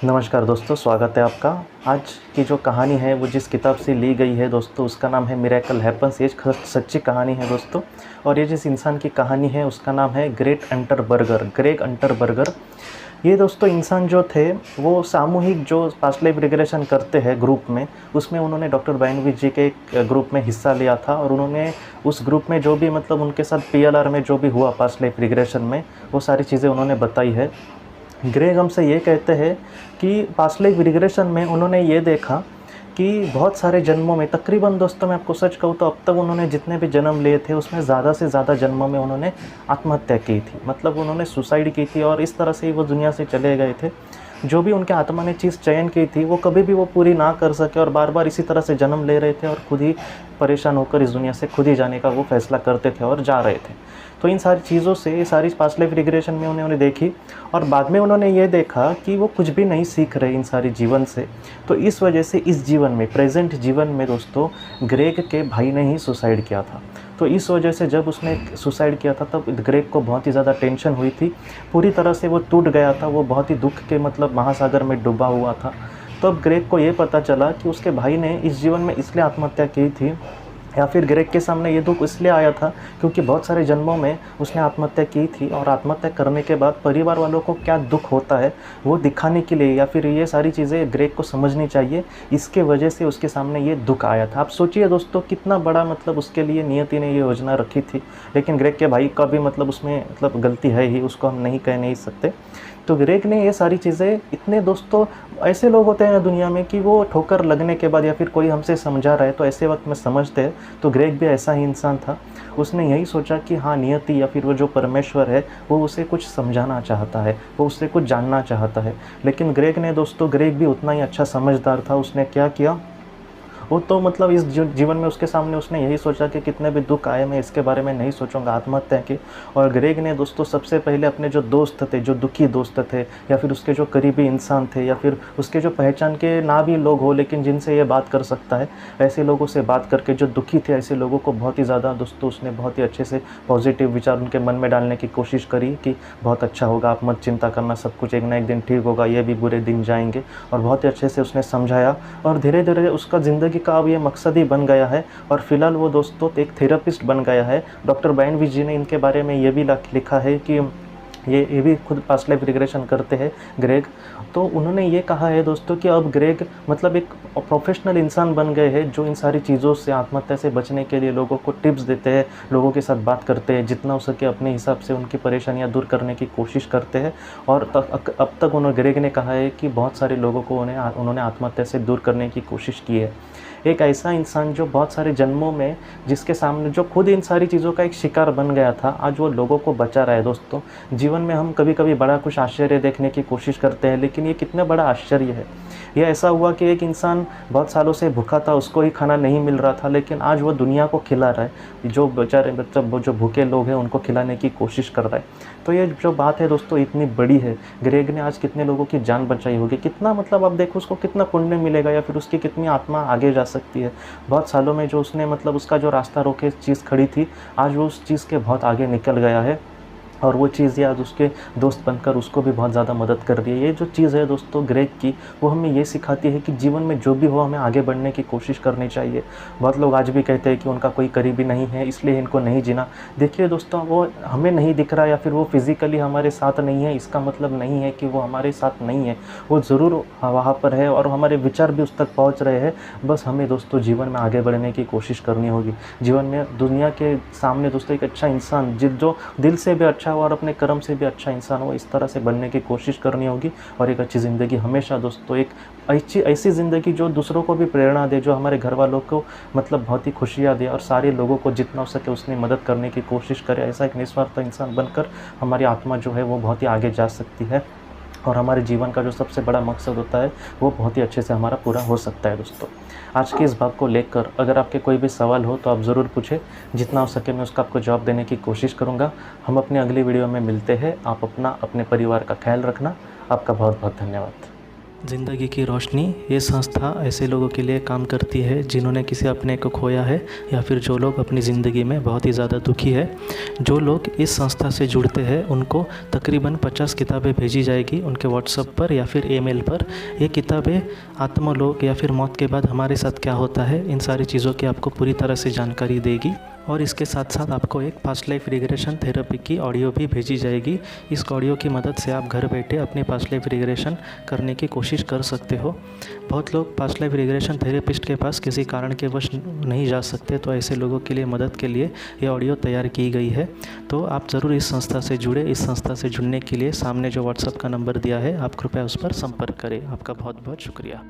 नमस्कार दोस्तों, स्वागत है आपका। आज की जो कहानी है वो जिस किताब से ली गई है दोस्तों, उसका नाम है मिरेकल हैपन्स। ये सच्ची कहानी है दोस्तों। और ये जिस इंसान की कहानी है उसका नाम है ग्रेग अंटरबर्गर। ये दोस्तों इंसान जो थे वो सामूहिक जो पास्ट लाइफ रिग्रेशन करते हैं ग्रुप में, उसमें उन्होंने डॉक्टर बाइनोविच जी के एक ग्रुप में हिस्सा लिया था। और उन्होंने उस ग्रुप में जो भी मतलब उनके साथ पीएलआर में जो भी हुआ पास्ट लाइफ रिग्रेशन में, वो सारी चीज़ें उन्होंने बताई है। ग्रेग हमसे ये कहते हैं कि पास्ट लाइफ रिग्रेशन में उन्होंने ये देखा कि बहुत सारे जन्मों में, तकरीबन दोस्तों मैं आपको सच कहूँ तो अब तक उन्होंने जितने भी जन्म लिए थे उसमें ज़्यादा से ज़्यादा जन्मों में उन्होंने आत्महत्या की थी। मतलब उन्होंने सुसाइड की थी और इस तरह से ही वो दुनिया से चले गए थे। जो भी उनके आत्मा ने चीज़ चयन की थी वो कभी भी वो पूरी ना कर सके और बार बार इसी तरह से जन्म ले रहे थे और खुद ही परेशान होकर इस दुनिया से खुद ही जाने का वो फैसला करते थे और जा रहे थे। तो इन सारी चीज़ों से, ये सारी पास्ट लाइफ रिग्रेशन में उन्होंने देखी और बाद में उन्होंने ये देखा कि वो कुछ भी नहीं सीख रहे इन सारी जीवन से। तो इस वजह से इस जीवन में, प्रेजेंट जीवन में दोस्तों, ग्रेग के भाई ने ही सुसाइड किया था। तो इस वजह से जब उसने सुसाइड किया था तब ग्रेग को बहुत ही ज़्यादा टेंशन हुई थी। पूरी तरह से वो टूट गया था, वो बहुत ही दुख के मतलब महासागर में डूबा हुआ था। तब ग्रेग को ये पता चला कि उसके भाई ने इस जीवन में इसलिए आत्महत्या की थी, या फिर ग्रेग के सामने ये दुख इसलिए आया था क्योंकि बहुत सारे जन्मों में उसने आत्महत्या की थी और आत्महत्या करने के बाद परिवार वालों को क्या दुख होता है वो दिखाने के लिए, या फिर ये सारी चीज़ें ग्रेग को समझनी चाहिए, इसके वजह से उसके सामने ये दुख आया था। आप सोचिए दोस्तों कितना बड़ा मतलब उसके लिए नियति ने ये योजना रखी थी। लेकिन ग्रेग के भाई का भी मतलब उसमें मतलब गलती है ही, उसको हम नहीं कह नहीं सकते। तो ग्रेग ने ये सारी चीज़ें, इतने दोस्तों ऐसे लोग होते हैं दुनिया में कि वो ठोकर लगने के बाद या फिर कोई हमसे समझा रहा है तो ऐसे वक्त में समझते हैं। तो ग्रेग भी ऐसा ही इंसान था। उसने यही सोचा कि हाँ, नियति या फिर वो जो परमेश्वर है वो उसे कुछ समझाना चाहता है, वो उससे कुछ जानना चाहता है। लेकिन ग्रेग भी उतना ही अच्छा समझदार था। उसने क्या किया, वो तो मतलब इस जीवन में उसके सामने उसने यही सोचा कि कितने भी दुख आए मैं इसके बारे में नहीं सोचूंगा आत्महत्या की। और ग्रेग ने दोस्तों सबसे पहले अपने जो दोस्त थे, जो दुखी दोस्त थे, या फिर उसके जो करीबी इंसान थे, या फिर उसके जो पहचान के ना भी लोग हो लेकिन जिनसे ये बात कर सकता है, ऐसे लोगों से बात करके, जो दुखी थे ऐसे लोगों को बहुत ही ज़्यादा दोस्तों उसने बहुत ही अच्छे से पॉजिटिव विचार उनके मन में डालने की कोशिश करी कि बहुत अच्छा होगा, आप मत चिंता करना, सब कुछ एक ना एक दिन ठीक होगा, ये भी बुरे दिन जाएंगे। और बहुत ही अच्छे से उसने समझाया और धीरे धीरे उसका ज़िंदगी का अब ये मकसद ही बन गया है। और फिलहाल वो दोस्तों एक थेरेपिस्ट बन गया है। डॉक्टर बाइनोविच जी ने इनके बारे में ये भी लिखा है कि ये भी खुद पास्ट लाइफ रिग्रेशन करते हैं ग्रेग। तो उन्होंने ये कहा है दोस्तों कि अब ग्रेग मतलब एक प्रोफेशनल इंसान बन गए हैं जो इन सारी चीज़ों से, आत्महत्या से बचने के लिए लोगों को टिप्स देते हैं, लोगों के साथ बात करते हैं, जितना हो सके अपने हिसाब से उनकी परेशानियां दूर करने की कोशिश करते हैं। और अब तक ग्रेग ने कहा है कि बहुत सारे लोगों को उन्होंने आत्महत्या से दूर करने की कोशिश की है। एक ऐसा इंसान जो बहुत सारे जन्मों में, जिसके सामने, जो खुद इन सारी चीज़ों का एक शिकार बन गया था, आज वो लोगों को बचा रहा है। दोस्तों जीवन में हम कभी कभी बड़ा कुछ आश्चर्य देखने की कोशिश करते हैं, लेकिन ये कितना बड़ा आश्चर्य है। ये ऐसा हुआ कि एक इंसान बहुत सालों से भूखा था, उसको ही खाना नहीं मिल रहा था, लेकिन आज वो दुनिया को खिला रहा है। जो बेचारे मतलब जो भूखे लोग हैं उनको खिलाने की कोशिश कर रहा है। तो ये जो बात है दोस्तों इतनी बड़ी है। ग्रेग ने आज कितने लोगों की जान बचाई होगी, कितना मतलब अब देखो उसको कितना पुण्य मिलेगा, या फिर उसकी कितनी आत्मा आगे जा सकती है। बहुत सालों में जो उसने मतलब उसका जो रास्ता रोके चीज़ खड़ी थी, आज वो उस चीज़ के बहुत आगे निकल गया है। और वो चीज़ आज उसके दोस्त बनकर उसको भी बहुत ज़्यादा मदद कर रही है। ये जो चीज़ है दोस्तों ग्रेग की, वो हमें ये सिखाती है कि जीवन में जो भी हो हमें आगे बढ़ने की कोशिश करनी चाहिए। बहुत लोग आज भी कहते हैं कि उनका कोई करीबी नहीं है इसलिए इनको नहीं जीना। देखिए दोस्तों, वो हमें नहीं दिख रहा या फिर वो फिज़िकली हमारे साथ नहीं है, इसका मतलब नहीं है कि वो हमारे साथ नहीं है। वो ज़रूर वहाँ पर है और हमारे विचार भी उस तक पहुँच रहे हैं। बस हमें दोस्तों जीवन में आगे बढ़ने की कोशिश करनी होगी। जीवन में दुनिया के सामने दोस्तों एक अच्छा इंसान, जो दिल से भी अच्छा और अपने कर्म से भी अच्छा इंसान हो, इस तरह से बनने की कोशिश करनी होगी। और एक अच्छी ज़िंदगी हमेशा दोस्तों, एक ऐसी ज़िंदगी जो दूसरों को भी प्रेरणा दे, जो हमारे घर वालों को मतलब बहुत ही खुशियाँ दे और सारे लोगों को जितना हो सके उसने मदद करने की कोशिश करे। ऐसा एक निस्वार्थ इंसान बनकर हमारी आत्मा जो है वो बहुत ही आगे जा सकती है और हमारे जीवन का जो सबसे बड़ा मकसद होता है वो बहुत ही अच्छे से हमारा पूरा हो सकता है। दोस्तों आज के इस भाग को लेकर अगर आपके कोई भी सवाल हो तो आप ज़रूर पूछें, जितना हो सके मैं उसका आपको जवाब देने की कोशिश करूँगा। हम अपने अगली वीडियो में मिलते हैं। आप अपना, अपने परिवार का ख्याल रखना। आपका बहुत बहुत धन्यवाद। ज़िंदगी की रोशनी ये संस्था ऐसे लोगों के लिए काम करती है जिन्होंने किसी अपने को खोया है या फिर जो लोग अपनी ज़िंदगी में बहुत ही ज़्यादा दुखी है। जो लोग इस संस्था से जुड़ते हैं उनको तकरीबन 50 किताबें भेजी जाएगी उनके व्हाट्सएप पर या फिर ईमेल पर। ये किताबें आत्मलोक या फिर मौत के बाद हमारे साथ क्या होता है इन सारी चीज़ों की आपको पूरी तरह से जानकारी देगी। और इसके साथ साथ आपको एक पास्ट लाइफ रिग्रेशन थेरेपी की ऑडियो भी भेजी जाएगी। इस ऑडियो की मदद से आप घर बैठे अपनी पास्ट लाइफ रिग्रेशन करने की कोशिश कर सकते हो। बहुत लोग पास्ट लाइफ रिग्रेशन थेरेपिस्ट के पास किसी कारण के वश नहीं जा सकते, तो ऐसे लोगों के लिए मदद के लिए ये ऑडियो तैयार की गई है। तो आप ज़रूर इस संस्था से जुड़े। इस संस्था से जुड़ने के लिए सामने जो व्हाट्सएप का नंबर दिया है आप कृपया उस पर संपर्क करें। आपका बहुत बहुत शुक्रिया।